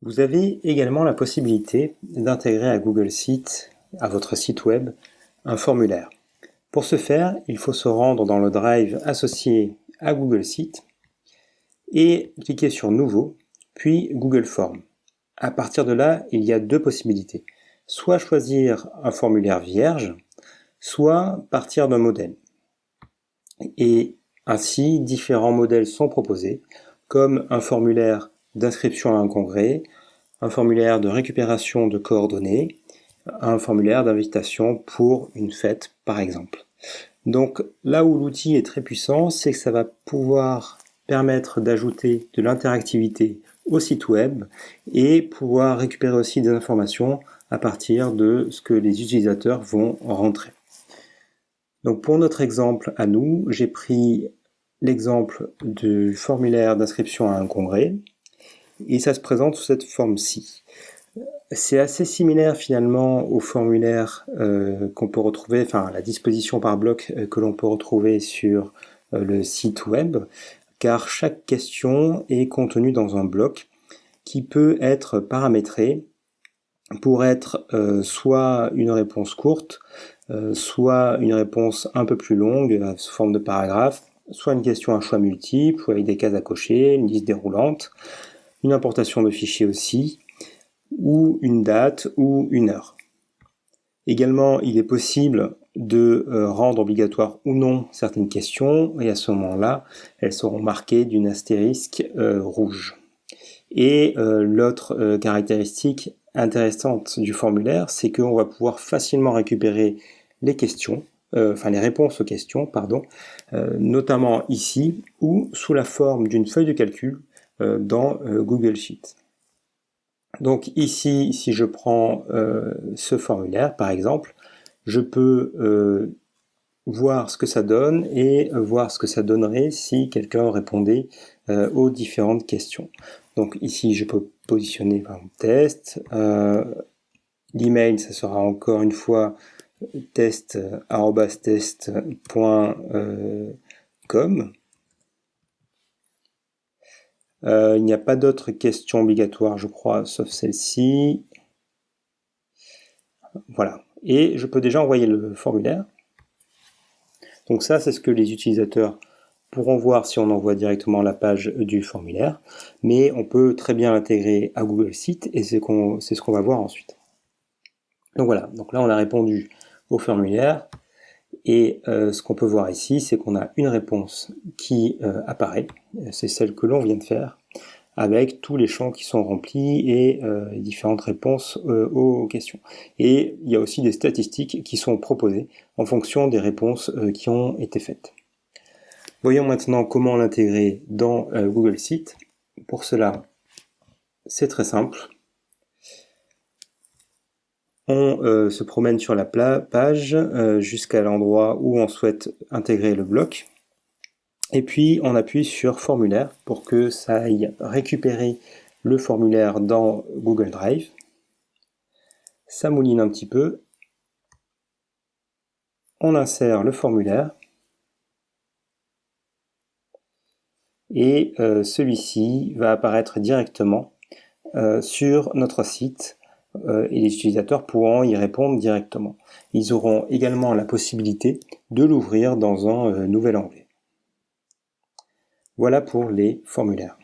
Vous avez également la possibilité d'intégrer à Google Sheets, à votre site web, un formulaire. Pour ce faire, il faut se rendre dans le drive associé à Google Sheets et cliquer sur Nouveau, puis Google Forms. À partir de là, il y a deux possibilités. Soit choisir un formulaire vierge, soit partir d'un modèle. Et ainsi, différents modèles sont proposés, comme un formulaire d'inscription à un congrès, un formulaire de récupération de coordonnées, un formulaire d'invitation pour une fête, par exemple. Donc là où l'outil est très puissant, c'est que ça va pouvoir permettre d'ajouter de l'interactivité au site web et pouvoir récupérer aussi des informations à partir de ce que les utilisateurs vont rentrer. Donc pour notre exemple à nous, j'ai pris l'exemple du formulaire d'inscription à un congrès et ça se présente sous cette forme-ci. C'est assez similaire finalement au formulaire qu'on peut retrouver, enfin la disposition par bloc que l'on peut retrouver sur le site web, car chaque question est contenue dans un bloc qui peut être paramétré pour être soit une réponse courte, soit une réponse un peu plus longue sous forme de paragraphe, soit une question à choix multiples ou avec des cases à cocher, une liste déroulante, une importation de fichiers aussi, ou une date ou une heure. Également, il est possible de rendre obligatoire ou non certaines questions, et à ce moment-là, elles seront marquées d'une astérisque rouge. Et l'autre caractéristique intéressante du formulaire, c'est qu'on va pouvoir facilement récupérer les questions, les réponses aux questions, notamment ici ou sous la forme d'une feuille de calcul dans Google Sheets. Donc ici, si je prends ce formulaire, par exemple, je peux voir ce que ça donne et voir ce que ça donnerait si quelqu'un répondait aux différentes questions. Donc ici, je peux positionner par exemple test. L'email, ça sera encore une fois test@test.com. Il n'y a pas d'autres questions obligatoires, je crois, sauf celle-ci. Voilà. Et je peux déjà envoyer le formulaire. Donc ça, c'est ce que les utilisateurs pourront voir si on envoie directement la page du formulaire. Mais on peut très bien l'intégrer à Google Sheets et c'est ce qu'on va voir ensuite. Donc voilà. Donc là, on a répondu au formulaire. Et ce qu'on peut voir ici, c'est qu'on a une réponse qui apparaît. C'est celle que l'on vient de faire, avec tous les champs qui sont remplis et les différentes réponses aux questions. Et il y a aussi des statistiques qui sont proposées en fonction des réponses qui ont été faites. Voyons maintenant comment l'intégrer dans Google Sheets. Pour cela, c'est très simple. On se promène sur la page jusqu'à l'endroit où on souhaite intégrer le bloc. Et puis on appuie sur formulaire pour que ça aille récupérer le formulaire dans Google Drive. Ça mouline un petit peu. On insère le formulaire. Et celui-ci va apparaître directement sur notre site et les utilisateurs pourront y répondre directement. Ils auront également la possibilité de l'ouvrir dans un nouvel onglet. Voilà pour les formulaires.